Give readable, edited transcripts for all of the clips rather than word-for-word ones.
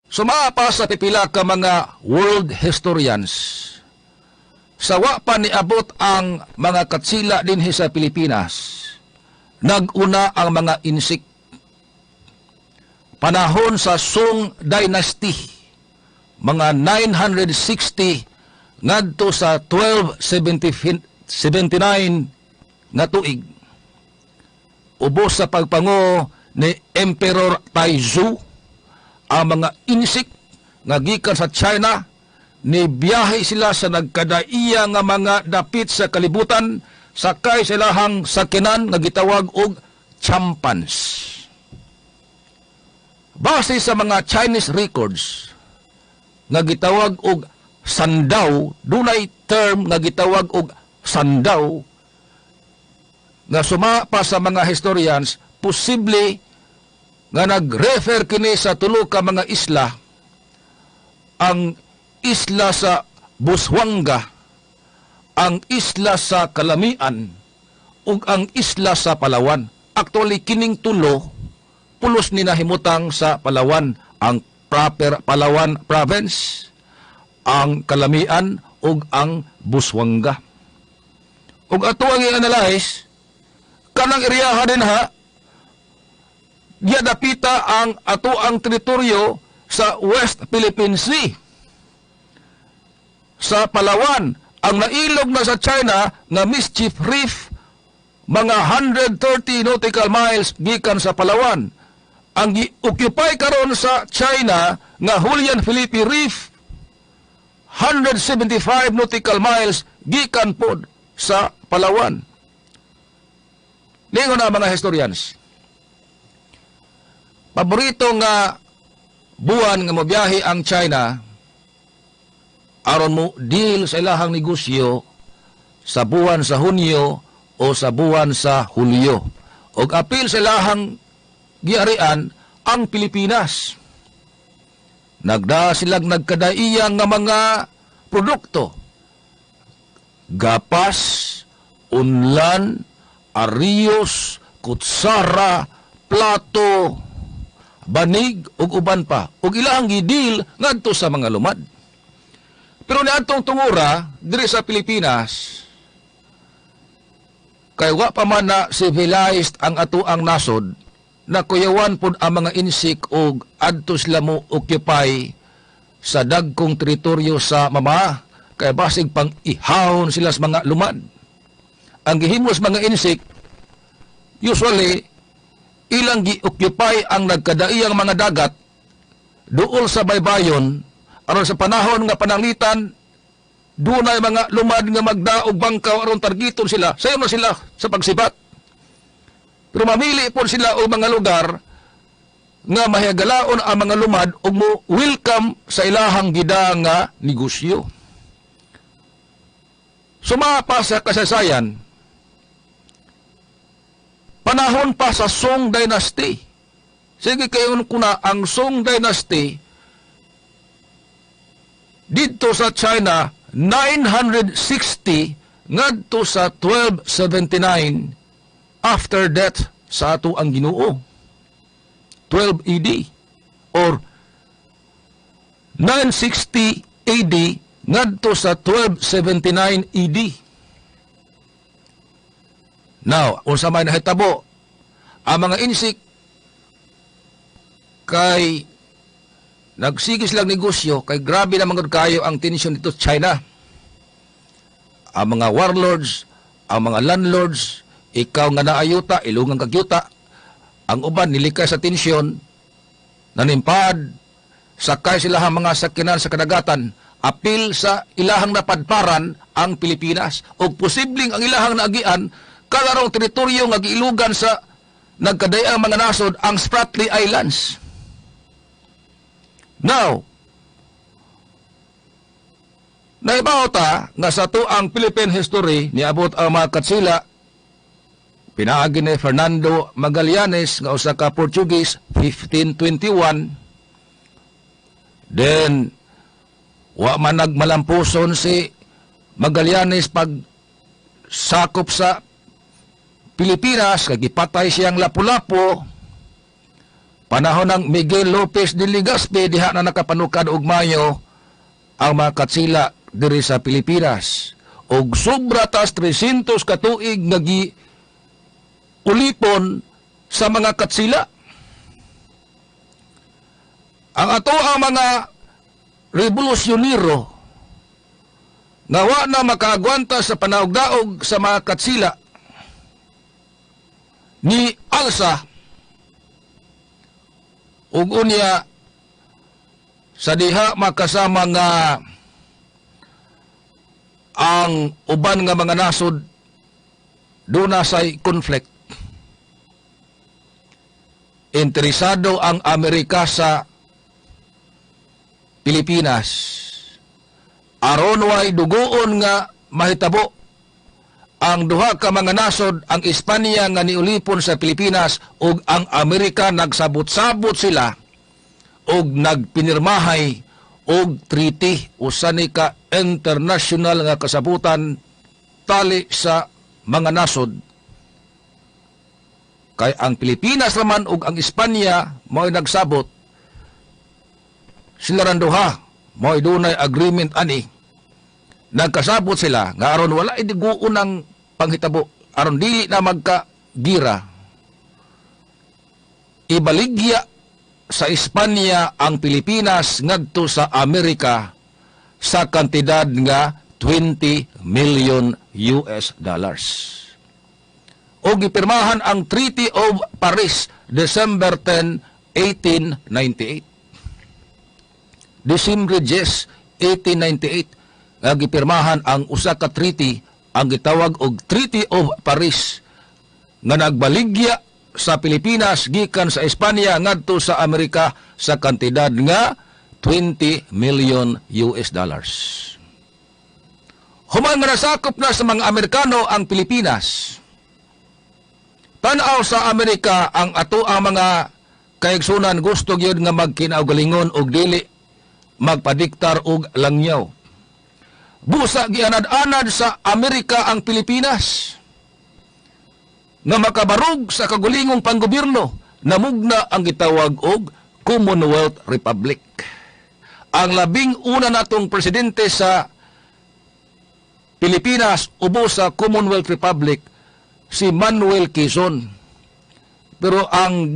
Sumapa sa pipila ka mga world historians. Sawa pa niabot ang mga katsila dinhi sa Pilipinas. Naguna ang mga insik. Panahon sa Song Dynasty, mga 960 ngadto sa 1279 nga tuig. Ubos sa pagpango ni Emperor Taizu, ang mga insik nga gikan sa China ni biyahe sila sa nagkadaiya nga mga dapit sa kalibutan sakay silahang sakinan nga gitawag og champans. Base sa mga Chinese records nga gitawag og sandaw, dunay term nga gitawag og sandaw nga sumapa sa mga historians, posible nga nag-refer kini sa tulo ka mga isla, ang isla sa Busuanga, ang isla sa Kalamian, ug ang isla sa Palawan. Actually, kining tulo, pulos ni nahimutang sa Palawan, ang proper Palawan province, ang Kalamian, ug ang Busuanga. Ug ato ang i-analyze, kanang iriyaha din ha, dapita ang ato ang teritoryo sa West Philippine Sea. Sa Palawan, ang nailog na sa China nga Mischief Reef, mga 130 nautical miles gikan sa Palawan. Ang gi-occupy karon sa China nga Julian Felipe Reef, 175 nautical miles gikan pod sa Palawan. Lingon na mga historians. Paborito nga buwan nga mobiyahe ang China aron mo deal sa ilahang negosyo sa buwan sa Hunyo o sa buwan sa Hulyo. Og apil sa ilahang giarian ang Pilipinas. Nagda silang nagkadaiyang nga mga produkto. Gapas, unlan, arios, kutsara, plato, banig, ug uban pa. Ug ilang gidil ngadto sa mga lumad. Pero niadtong tungura diri sa Pilipinas, kay wa pa man na civilized ang ato ang nasod, na kuyawan pod ang mga insik og adto sila mo occupy sa dagkong teritoryo sa mama, kay basig pang ihawon sila sa mga lumad. Ang gihimos mga insik, usually, ilang gi-occupy ang nagkadaiyang mga dagat duol sa baybayon aron sa panahon nga pananglitan dunay mga lumad nga magdaog bangkaw aron targiton sila, sayo na sila sa pagsibat. Pero mamili po sila o mga lugar nga mahigalaon ang mga lumad ug mo welcome sa ilahang gida nga negosyo. Sumapa sa kasaysayan, panahon pa sa Song Dynasty. Sige kayo kuna ang Song Dynasty dito sa China 960 ngadto sa 1279 after death sa ato ang Ginoo. 12 AD or 960 AD ngadto sa 1279 AD. Now, unsa may nahitabo, ang mga insik kay nagsige silang negosyo, kay grabe na mga kayo ang tensyon dito sa China. Ang mga warlords, ang mga landlords, ikaw nga naayuta, ilungang kagyuta, ang uban nilikay sa tensyon, nanimpad, sakay sila ang mga sakinan sa kadagatan, apil sa ilahang napadparan ang Pilipinas, o posibleng ang ilahang naagian, kalarong teritoryo nga giilugan sa nagkadayang mga nasod ang Spratly Islands. Now, naibaw ta nga sa tuang Philippine history niabot ang mga katsila pinaagi ni Fernando Magallanes nga usa ka Portuguese 1521. Then wa man nagmalampuson si Magallanes pag sakop sa Pilipinas, kay gipatay siyang Lapu-Lapu. Panahon ng Miguel Lopez de Legazpi, diha na nakapanukad og Mayo ang mga katsila diri sa Pilipinas. Og sobra tas 300 katuig nagi ulipon sa mga katsila. Ang ato ang mga revolusyonero nga wa na makaagwanta sa panaog-daog sa mga katsila ni alsa ug unya sa diha makasama nga ang uban nga mga nasod duna say conflict. Interesado ang Amerika sa Pilipinas aron way dugoon nga mahitabo ang duha ka mga nasod, ang Espanya nga niulipon sa Pilipinas ug ang Amerika, nagsabot-sabot sila ug nagpinirmahay og treaty usa ni ka international nga kasabutan tali sa mga nasod. Kay ang Pilipinas naman ug ang Espanya mo'y nagsabot, sila ran duha mo'y dunay agreement ani. Nagkasabot sila nga aron wala idiguon ng panghitabo, aron dili na magka-gira, ibaligya sa Espanya ang Pilipinas ngadto sa Amerika sa kantidad nga 20 million US dollars. O gipirmahan ang Treaty of Paris December 10, 1898. December 10, 1898 nga gipirmahan ang usa ka treaty, ang gitawag og Treaty of Paris, nga nagbaligya sa Pilipinas gikan sa Espanya ngadto sa Amerika sa kantidad nga 20 million US dollars. Human nga nasakop na sa mga Amerikano ang Pilipinas, tanaw sa Amerika ang ato ang mga kaigsunan gusto gyud nga magkinaugalingon og dili magpadiktar og langyaw. Busa gianad-anad sa Amerika ang Pilipinas nga makabarog sa kagulingong panggobyerno, namugna ang gitawag og Commonwealth Republic. Ang labing una natong presidente sa Pilipinas ubos sa Commonwealth Republic si Manuel Quezon. Pero ang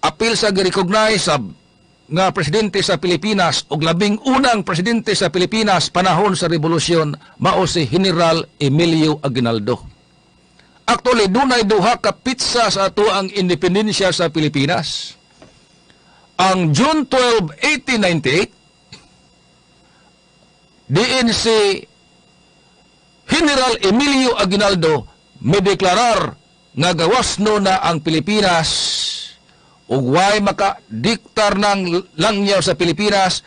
apil sa gi-recognize nga presidente sa Pilipinas ug labing unang presidente sa Pilipinas panahon sa revolusyon mao si General Emilio Aguinaldo. Actually, dunay duha ka pitsa sa ato ang independensya sa Pilipinas. Ang June 12, 1898, diin si General Emilio Aguinaldo medeklarar nga gawasno na ang Pilipinas ug way makadiktar ng langyaw sa Pilipinas,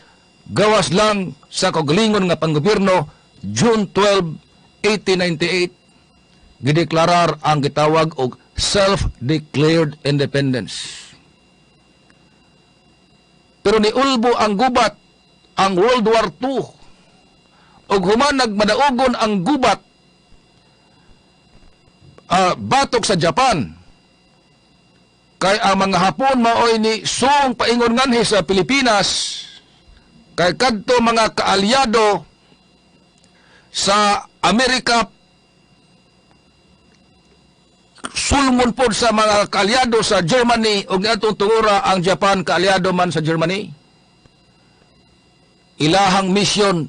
gawas lang sa kagalingon nga panggobyerno. June 12, 1898, gideklarar ang gitawag og self-declared independence. Pero niulbo ang gubat ang World War II ug human nagmadaugon ang gubat batok sa Japan. Kay ang mga Hapon maoy ni sung paingon nganhi sa Pilipinas, kay kadto mga kaalyado sa Amerika, sulngon pod sa mga kaalyado sa Germany ug niadtong tungura ang Japan kaalyado man sa Germany. Ilahang misyon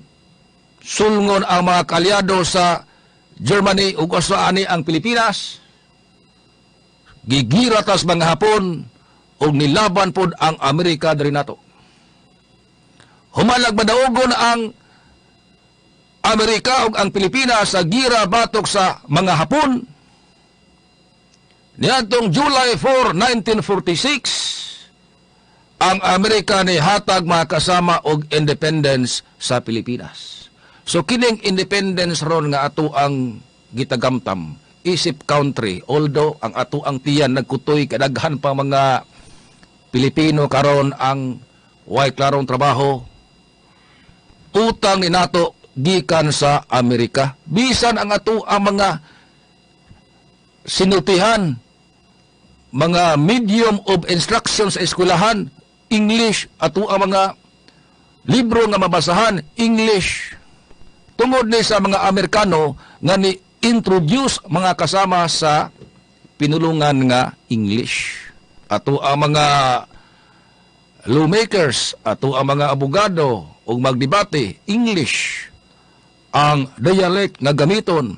sulngon ang mga kaalyado sa Germany ug usaani ang Pilipinas. Gigira tas mga Hapon o nilaban pod ang Amerika diri nato. Humalag madaugon ang Amerika ug ang Pilipinas sa gira batok sa mga Hapon. Niadtong July 4, 1946, ang Amerika ni hatag makasama og independence sa Pilipinas. So kining independence ron nga ato ang gitagamtam, isip country, although ang ato ang tiyan nagkutoy kadaghan pa mga Pilipino karon ang way klarong trabaho, utang ni nato gikan sa Amerika. Bisan ang ato ang mga sinultihan mga medium of instruction sa eskwelahan, English, ato ang mga libro nga mabasahan, English. Tungod ni sa mga Amerikano nga ni-introduce mga kasama sa pinulungan nga English. Ato ang mga lawmakers, ato ang mga abogado, o magdebate, English ang dialect nga gamiton.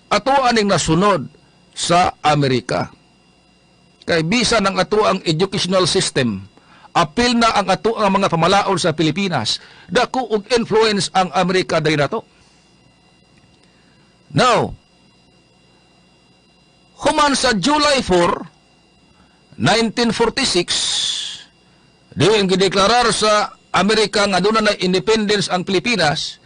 Ato aning nasunod sa Amerika. Kay bisa ng ato ang educational system, apil na ang ato ang mga pamalaon sa Pilipinas, dako og influence ang Amerika dahil nato. Now, human sa July 4, 1946, di ang gideklarar sa Amerika nga doon na independence ang Pilipinas,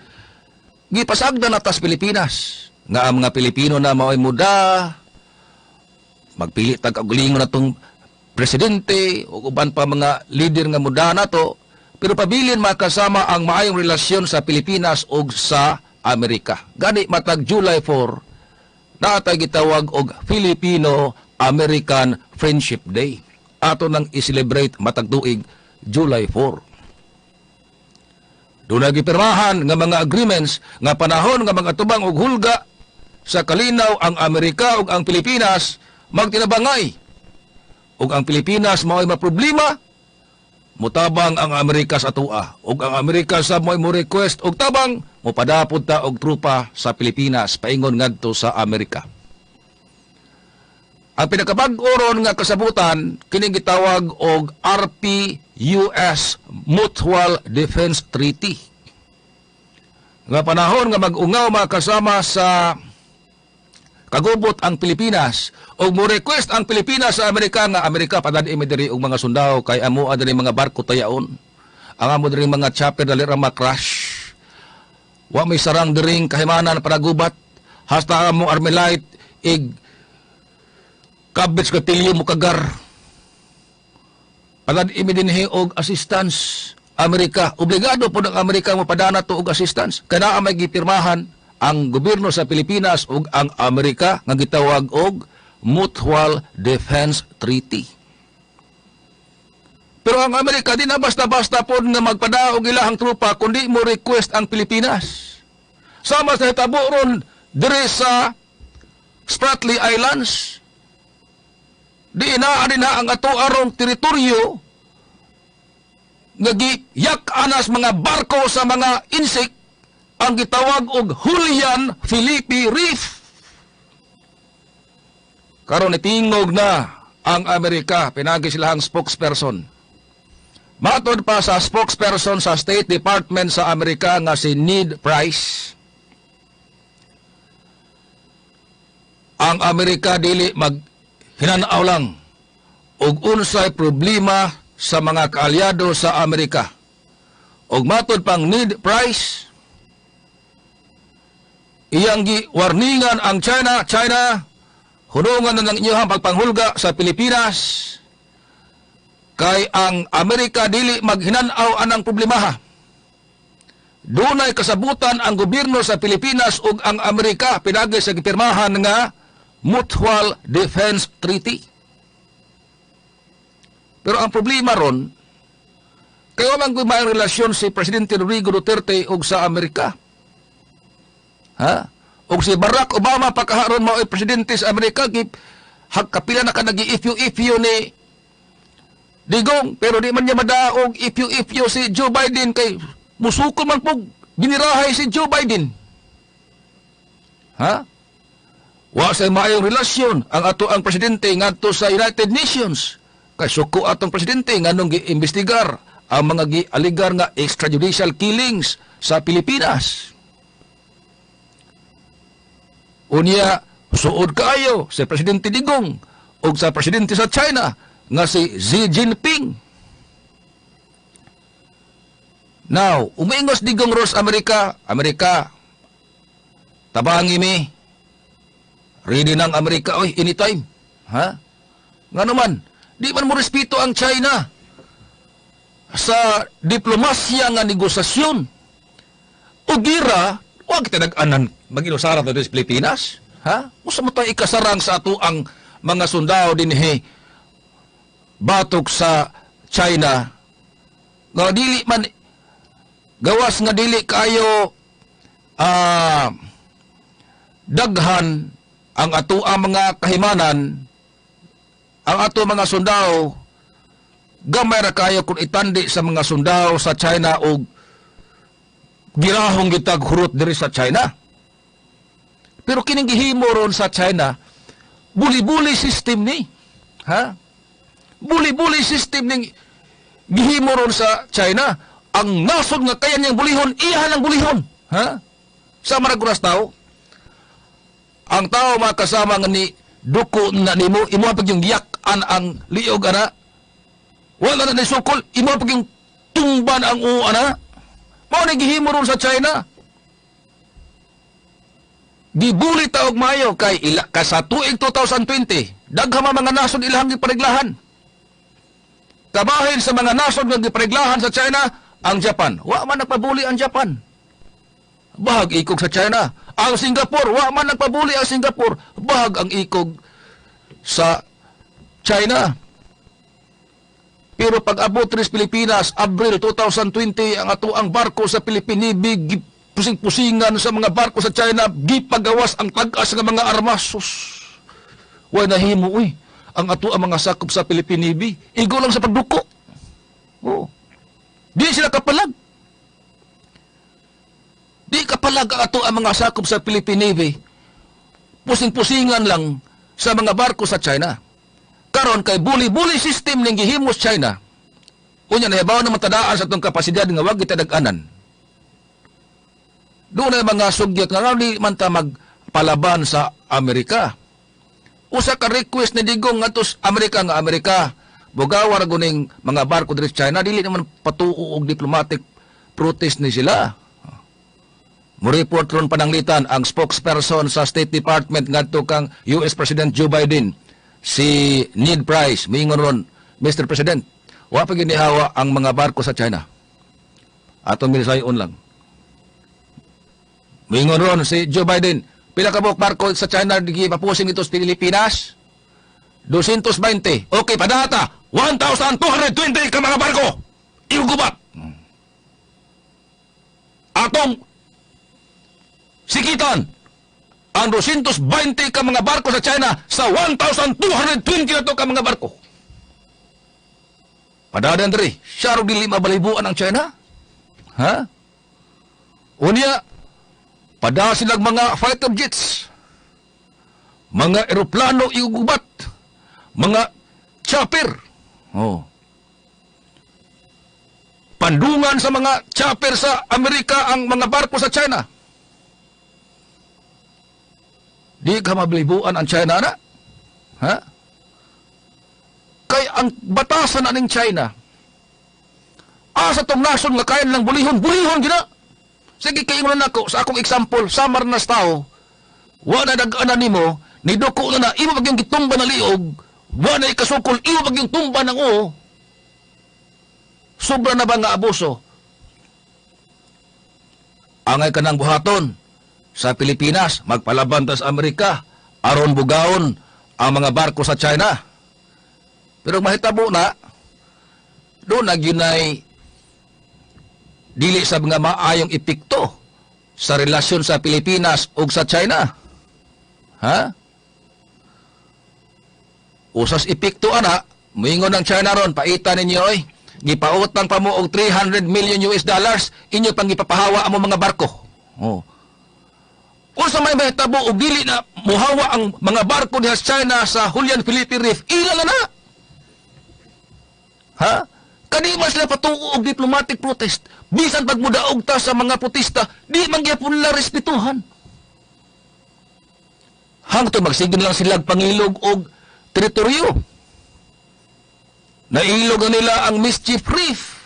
gipasagda na tas Pilipinas. Nga ang mga Pilipino na mao'y muda, magpili tag-agulingon na itong presidente, o uban pa mga leader nga muda na to, pero pabilin makasama ang maayong relasyon sa Pilipinas o sa Amerika. Gani matag July 4, naatay gitawag og Filipino-American Friendship Day. Ato nang i-celebrate matag tuig July 4. Doon nagipirmahan nga mga agreements nga panahon nga mga tubang og hulga sa kalinaw ang Amerika ug ang Pilipinas magtinabangay. Ug ang Pilipinas mao'y maproblema, mutabang ang Amerika sa atua. Ug ang Amerika sa mo'y mo request og tabang, mupadapod ta og trupa sa Pilipinas paingon ngadto sa Amerika. Ang pinakabag-oron nga kasabutan kining gitawag og RP-US Mutual Defense Treaty. Nga panahon nga mag-ungaw makasama sa kagubot ang Pilipinas o mo request ang Pilipinas sa Amerika nga Amerika padani mi diri og mga sundao kay amo adiri mga barko tayaon. Ang amo diri mga chopper dali ra ma-crash. Wa may sarang diring kahimanan para gubat hasta amo Armalite ig kabits katilyo mo kagar. Padani mi dinhi og assistance Amerika. Obligado po ng Amerika mo padana to og assistance. Kana may gipirmahan ang gobyerno sa Pilipinas ug ang Amerika nga gitawag og Mutual Defense Treaty. Pero ang Amerika di na basta-basta po nga magpadaog ilahang trupa kundi mo request ang Pilipinas. Sama sa hitabo ron dire sa Spratly Islands. Di inaani na ang ato arong teritoryo nga giyak anas mga barko sa mga insect ang gitawag og Julian Felipe Reef. Karon itingog na ang Amerika, pinagi sila ang spokesperson. Matod pa sa spokesperson sa State Department sa Amerika nga si Ned Price, ang Amerika dili maghinanaw lang og unsay problema sa mga kaalyado sa Amerika. Og matod pang Ned Price, iyang giwarningan ang China, hunungan na ng inyong pagpanghulga sa Pilipinas, kay ang Amerika dili maghinanaw anang problemaha. Dunay kasabutan ang gobyerno sa Pilipinas ug ang Amerika pinagi sa gipirmahan nga Mutual Defense Treaty. Pero ang problema ron, kaya man may relasyon si Presidente Rodrigo Duterte ug sa Amerika. Ha? Og si Barack Obama pagkaharon mao ay presidente sa Amerika, kapila na ka nag-ifyo-ifyo ni Digong, pero di man niya madaog ifyo-ifyo si Joe Biden kay musukol man po binirahay si Joe Biden. Ha? Wa say maayong relasyon ang ato ang presidente ngadto sa United Nations. Kay suko atong presidente nganong giimbestigar ang mga gialigar nga extrajudicial killings sa Pilipinas. Unya, suod kaayo si Presidente Digong o sa Presidente sa China nga si Xi Jinping. Now, umiingos Digong Ros Amerika, tabangi mi. Ready ng Amerika, oy, anytime. Ha? Nga naman, di man mo respeto ang China sa diplomasya nga negosasyon. O gira, huwag kita nag-anan mag-inusara tayo sa Pilipinas. Ha? Musa mo tayo ikasarang sa ato ang mga sundao din batok sa China nga dili man gawas nga dili kayo daghan ang ato ang mga kahimanan, ang ato mga sundao gamay ra kayo kung itandi sa mga sundao sa China o girahong gitag hurot diri sa China. Pero kining gihimo ron sa China, buli-buli system ni. Ha? Buli-buli system ning gihimo ron sa China. Ang nasod nga kaya niyang bulihon, iyahan ang bulihon. Ha? Sa maraguras tao. Ang tao makasama nga ni duko na nimo, imo pag yung giyak-an ang liog ana. Wala na sukol, imo pag yung tumban ang ana. Mao ni gihimo ron sa China. Gibuli taog mayo kay ila ka sa tuig 2020, daghang mga nasod ilahang gipareglahan. Kabahin sa mga nasod nga gipareglahan sa China ang Japan. Wa man nagpabuli ang Japan. Bahag ikog sa China. Ang Singapore, wa man nagpabuli ang Singapore. Bahag ang ikog sa China. Pero pag abot rin sa Pilipinas, Abril 2020, ang ato ang barko sa Pilipinibig, pusing-pusingan sa mga barko sa China, gipagawas ang tag-as ng mga armasos. Way nahimo, uy. Ang ato ang mga sakop sa Pilipinibi, igo lang sa pagduko. Oh. Di sila kapalag. Di kapalag ang ato ang mga sakop sa Pilipinibi, pusing-pusingan lang sa mga barko sa China. Karon kay buli-buli system ning gihimo sa China. Unya nahibaw na matadaan sa tong kapasidad nga wag kita dag-anan. Doon ay mga sugyot nga di man ta magpalaban sa Amerika. Usa ka request ni Digong ngadto Amerika nga Amerika, bugawar guning mga barko diri sa China dili naman patuo og diplomatic protest ni sila. Mo-report ron pananglitan ang spokesperson sa State Department ngadto kang US President Joe Biden, si Ned Price, miingon ron, Mr. President, wa pa ginihawa ang mga barko sa China. Atong milisayon lang. Miingon ron si Joe Biden, pila ka buok barko sa China gipapusing ito sa Pilipinas? 220. Okay, padata. 1,220 ka mga barko. Iugubat. Atong sikitan ang 220 ka mga barko sa China sa 1,220 na to ka mga barko. Padadan diri, siya ro dili mabalibuan ang China? Ha? Unya, pada silang mga fighter jets, mga eroplano iugubat, mga chopper. Oh. Pandungan sa mga chopper sa Amerika ang mga barko sa China. Di ka mabalibuan ang China na? Ha? Kay ang batasan na ng China, asa tong nason nga kayan lang bulihon gina. Sige, kayo na ako, sa akong example, samar na tao, wala nag-ana nimo, niduko na na, imo bagyong gitumba na liog, wala ikasukol, imo bagyong tumba ng o, sobra na ba nga abuso? Angay ka ng buhaton, sa Pilipinas, magpalaban ta sa Amerika, aron bugaon ang mga barko sa China. Pero mahitabo na, doon na ginay dili sa mga maayong epekto sa relasyon sa Pilipinas ug sa China. Ha? Usas epekto ana, moingon ng China ron, paita ninyo oy, gipautang pa mo og 300 million US dollars, inyo pang gipapahawa ang mga barko. Oh. Usa may mahitabo og dili na muhawa ang mga barko diha sa China sa Julian Felipe Reef, ila na. Ha? Kani mas sila patuo og diplomatic protest. Bisan pag mudaog ta sa mga protesta, di man gyapon la respetuhan. Hangtod magsigin lang sila pangilog og teritoryo. Nailog na nila ang Mischief Reef.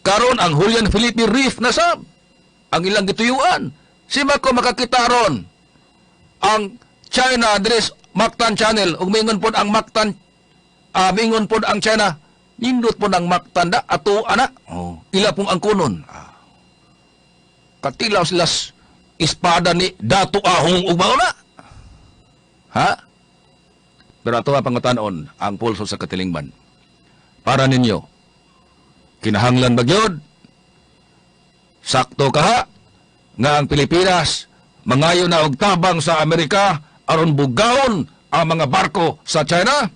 Karon ang Julian Felipe Reef na sab ang ilang gituyuan. Sima ko makakita ron ang China address Mactan Channel ug mingon pod ang Mactan mingon pod ang China nindot pod ang Mactan da ato ana. Oh, ila pong ang kunon. Katilaw sila espada ni Dato Ahong ug mauna. Ha? Pero ato nga pangutanon ang pulso sa katilingban. Para ninyo, kinahanglan ba gyud? Sakto kaha nga ang Pilipinas mangayo na og tabang sa Amerika aron bugawon ang mga barko sa China?